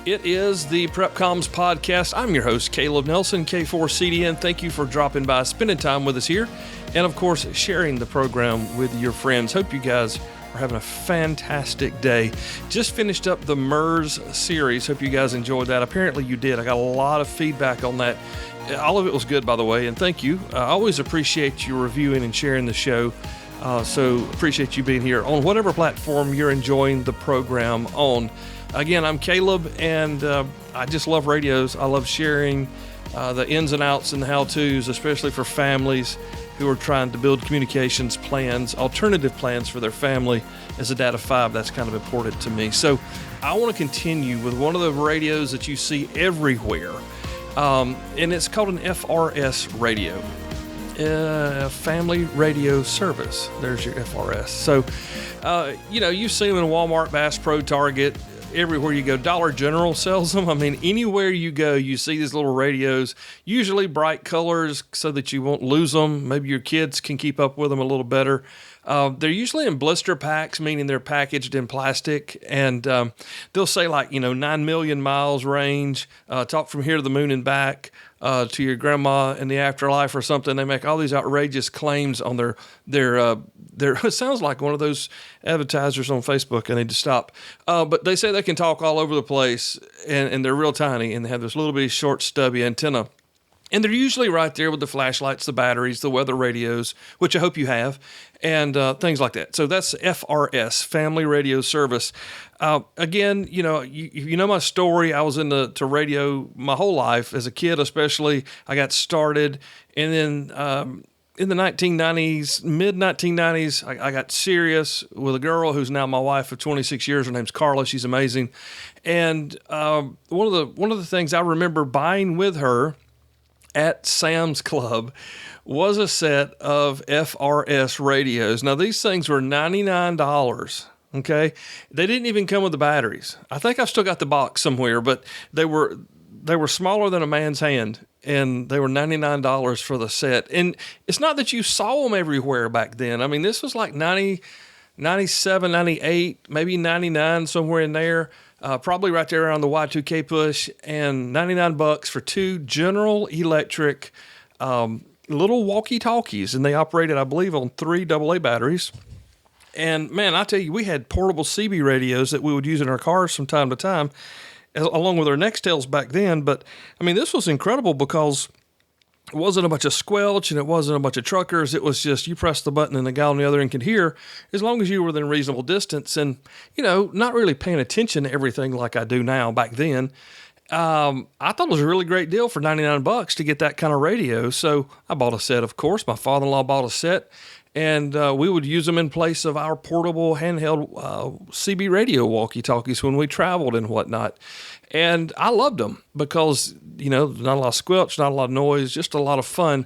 It is the Prep Comms Podcast. I'm your host, Caleb Nelson, K4CDN. Thank you for dropping by, spending time with us here, and of course, sharing the program with your friends. Hope you guys are having a fantastic day. Just finished up the Mini-Series. Hope you guys enjoyed that. Apparently you did. I got a lot of feedback on that. All of it was good, by the way, and thank you. I always appreciate you reviewing and sharing the show. So appreciate you being here on whatever platform you're enjoying the program on. Again, I'm Caleb, and I just love radios. I love sharing the ins and outs and the how-tos, especially for families who are trying to build communications plans, alternative plans for their family. As a dad of 5, that's kind of important to me. So I want to continue with one of the radios that you see everywhere, and it's called an FRS radio. Family radio service. There's your FRS. So, you see them in Walmart, Bass Pro, Target, everywhere you go. Dollar General sells them. I mean, anywhere you go, you see these little radios, usually bright colors so that you won't lose them. Maybe your kids can keep up with them a little better. They're usually in blister packs, meaning they're packaged in plastic, and they'll say 9 million miles range, talk from here to the moon and back, to your grandma in the afterlife or something. They make all these outrageous claims on their it sounds like one of those advertisers on Facebook. I need to stop. But they say they can talk all over the place, and they're real tiny, and they have this little bitty short stubby antenna. And they're usually right there with the flashlights, the batteries, the weather radios, which I hope you have, and things like that. So that's FRS, Family Radio Service. Again, you know my story. I was into radio my whole life. As a kid especially, I got started, and then in the 1990s, mid-1990s, I got serious with a girl who's now my wife of 26 years. Her name's Carla. She's amazing. And one of the things I remember buying with her at Sam's Club was a set of FRS radios. Now, these things were $99, okay? They didn't even come with the batteries. I think I've still got the box somewhere, but they were smaller than a man's hand, and they were $99 for the set. And it's not that you saw them everywhere back then. I mean, this was like 90, 97, 98, maybe 99, somewhere in there. Probably right there around the Y2K push, and $99 for 2 General Electric little walkie talkies, and they operated, I believe, on 3 AA batteries. And man, I tell you, we had portable CB radios that we would use in our cars from time to time, along with our Nextels back then. But I mean, this was incredible because it wasn't a bunch of squelch, and it wasn't a bunch of truckers. It was just you press the button and the guy on the other end could hear as long as you were within reasonable distance, and, not really paying attention to everything like I do now back then. I thought it was a really great deal for $99 to get that kind of radio. So I bought a set, of course. My father-in-law bought a set, and we would use them in place of our portable handheld CB radio walkie-talkies when we traveled and whatnot. And I loved them because, not a lot of squelch, not a lot of noise, just a lot of fun.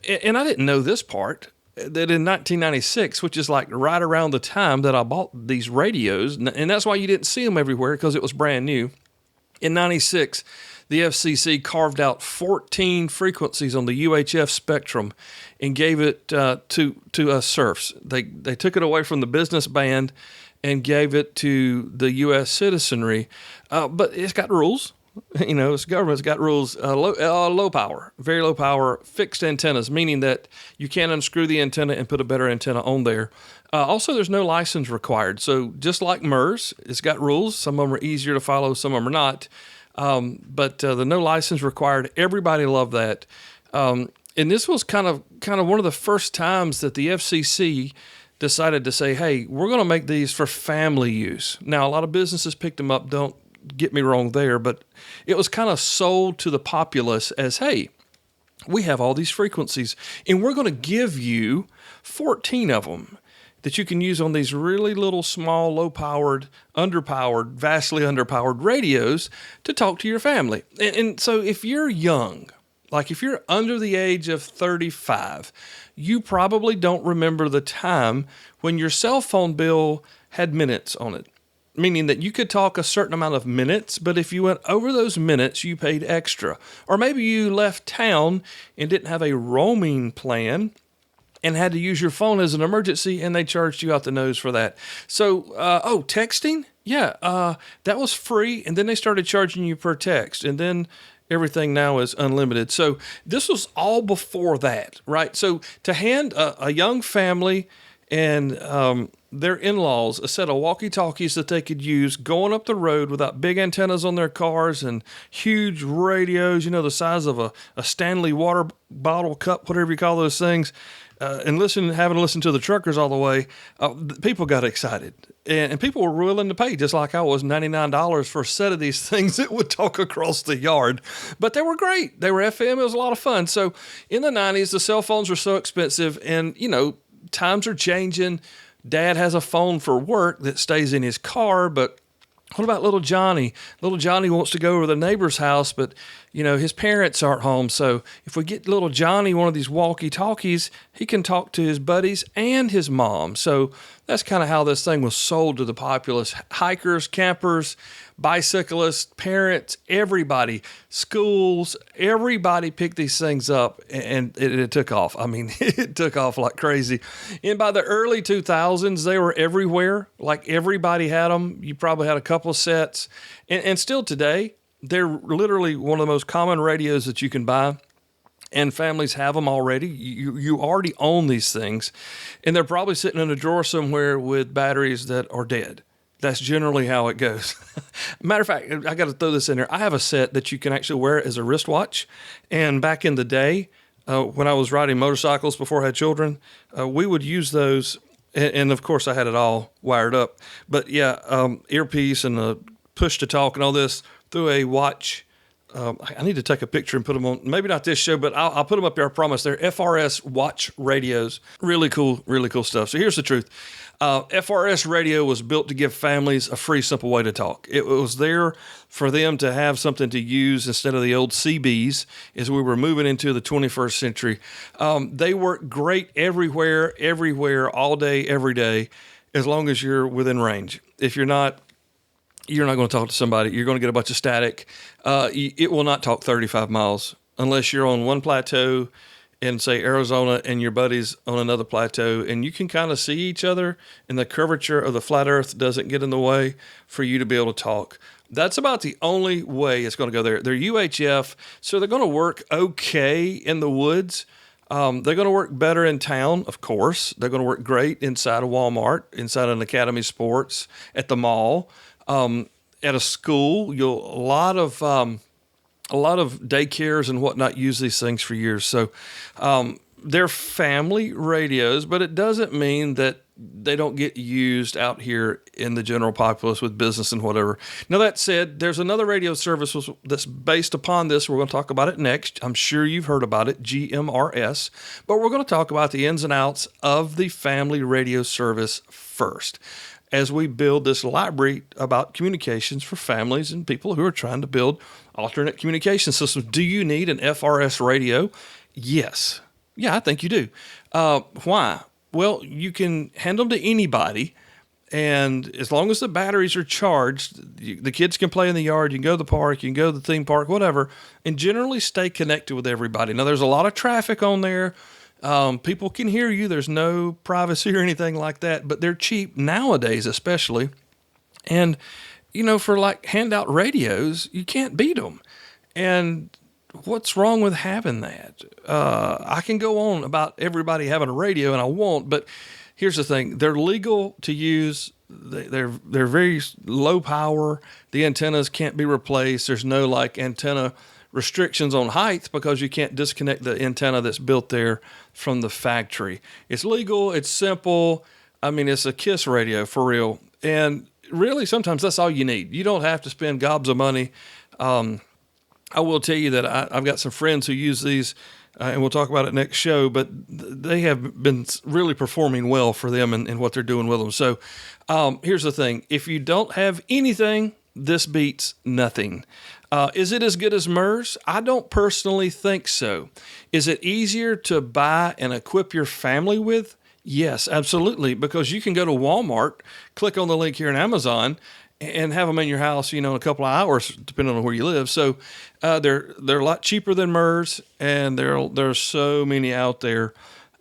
And I didn't know this part, that in 1996, which is like right around the time that I bought these radios, and that's why you didn't see them everywhere, because it was brand new. In 96, the FCC carved out 14 frequencies on the UHF spectrum and gave it to us serfs. They took it away from the business band and gave it to the U.S. citizenry. But it's got rules. It's government's got rules. Low power, very low power, fixed antennas, meaning that you can't unscrew the antenna and put a better antenna on there. Also, there's no license required. So just like MERS, it's got rules. Some of them are easier to follow, some of them are not. But the no license required, everybody loved that. And this was kind of one of the first times that the FCC decided to say, hey, we're going to make these for family use. Now, a lot of businesses picked them up, don't get me wrong there, but it was kind of sold to the populace as, hey, we have all these frequencies, and we're going to give you 14 of them that you can use on these really little, small, low-powered, underpowered, vastly underpowered radios to talk to your family. And so if you're young, like if you're under the age of 35, you probably don't remember the time when your cell phone bill had minutes on it, meaning that you could talk a certain amount of minutes, but if you went over those minutes, you paid extra. Or maybe you left town and didn't have a roaming plan and had to use your phone as an emergency, and they charged you out the nose for that. So, texting? Yeah, that was free, and then they started charging you per text, and then everything now is unlimited. So this was all before that, right? So to hand a young family and their in-laws a set of walkie-talkies that they could use going up the road without big antennas on their cars and huge radios, the size of a Stanley water bottle cup, whatever you call those things, and having to listen to the truckers all the way, people got excited. And people were willing to pay, just like I was, $99 for a set of these things that would talk across the yard. But they were great. They were FM. It was a lot of fun. So in the 90s, the cell phones were so expensive, and, times are changing. Dad has a phone for work that stays in his car, but what about little Johnny? Little Johnny wants to go over to the neighbor's house, but, his parents aren't home. So if we get little Johnny one of these walkie-talkies, he can talk to his buddies and his mom. So that's kind of how this thing was sold to the populace. Hikers, campers, bicyclists, parents, everybody, schools, everybody picked these things up, and it took off. I mean, it took off like crazy. And by the early 2000s, they were everywhere. Like everybody had them. You probably had a couple of sets. And still today, they're literally one of the most common radios that you can buy. And families have them already. You already own these things. And they're probably sitting in a drawer somewhere with batteries that are dead. That's generally how it goes. Matter of fact, I got to throw this in there. I have a set that you can actually wear as a wristwatch. And back in the day, when I was riding motorcycles before I had children, we would use those. And of course, I had it all wired up. But yeah, earpiece and the push to talk and all this through a watch. I need to take a picture and put them on, maybe not this show, but I'll put them up there, I promise. They're FRS watch radios. Really cool stuff. So here's the truth. FRS radio was built to give families a free, simple way to talk. It was there for them to have something to use instead of the old CBs as we were moving into the 21st century. They work great everywhere, all day, every day, as long as you're within range. If you're not going to talk to somebody. You're going to get a bunch of static. It will not talk 35 miles unless you're on one plateau in, say, Arizona, and your buddy's on another plateau, and you can kind of see each other, and the curvature of the flat earth doesn't get in the way for you to be able to talk. That's about the only way it's going to go there. They're UHF, so they're going to work okay in the woods. They're going to work better in town, of course. They're going to work great inside a Walmart, inside an Academy Sports, at the mall. At a school, a lot of daycares and whatnot use these things for years. So they're family radios, but it doesn't mean that they don't get used out here in the general populace with business and whatever. Now, that said, there's another radio service that's based upon this. We're going to talk about it next. I'm sure you've heard about it, GMRS, but we're going to talk about the ins and outs of the family radio service first, as we build this library about communications for families and people who are trying to build alternate communication systems. Do you need an FRS radio? Yes. Yeah, I think you do. Why? Well, you can hand them to anybody, and as long as the batteries are charged, the kids can play in the yard, you can go to the park, you can go to the theme park, whatever, and generally stay connected with everybody. Now, there's a lot of traffic on there. People can hear you. There's no privacy or anything like that, but they're cheap nowadays, especially. And, for like handout radios, you can't beat them. And what's wrong with having that? I can go on about everybody having a radio, and I won't, but here's the thing. They're legal to use. They're very low power. The antennas can't be replaced. There's no like antenna restrictions on height because you can't disconnect the antenna that's built there from the factory. It's legal. It's simple. I mean, it's a KISS radio for real. And really, sometimes that's all you need. You don't have to spend gobs of money. I will tell you that I've got some friends who use these, and we'll talk about it next show, but they have been really performing well for them and what they're doing with them. So here's the thing. If you don't have anything, this beats nothing. Is it as good as MERS? I don't personally think so. Is it easier to buy and equip your family with? Yes, absolutely, because you can go to Walmart, click on the link here in Amazon, and have them in your house, in a couple of hours, depending on where you live. So they're a lot cheaper than MERS, and there's so many out there.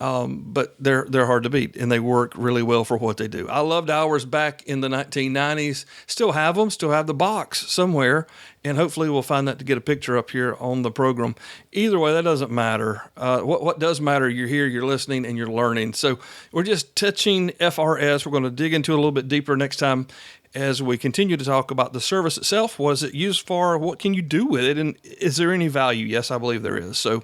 but they're hard to beat, and they work really well for what they do. I loved ours back in the 1990s. Still have them. Still have the box somewhere, and hopefully we'll find that to get a picture up here on the program. Either way, that doesn't matter. What does matter? You're here, you're listening, and you're learning. So we're just touching FRS. We're going to dig into it a little bit deeper next time as we continue to talk about the service itself. What is it used for? What can you do with it? And is there any value? Yes, I believe there is. So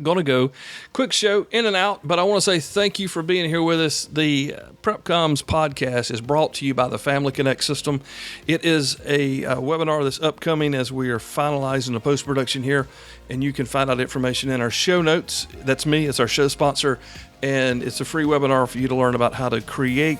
going to go quick show in and out, but I want to say thank you for being here with us. The PrepComs podcast is brought to you by the Family Connect system. It is a webinar that's upcoming as we are finalizing the post-production here, and you can find out information in our show notes. That's me. It's our show sponsor, and it's a free webinar for you to learn about how to create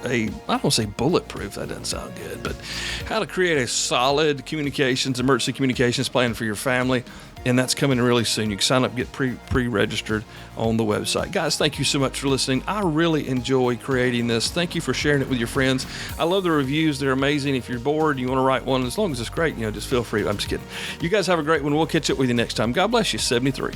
I don't want to say bulletproof, that doesn't sound good, but how to create a solid emergency communications plan for your family. And that's coming really soon. You can sign up, get pre-registered on the website. Guys, thank you so much for listening. I really enjoy creating this. Thank you for sharing it with your friends. I love the reviews. They're amazing. If you're bored and you want to write one, as long as it's great, just feel free. I'm just kidding. You guys have a great one. We'll catch up with you next time. God bless you. 73.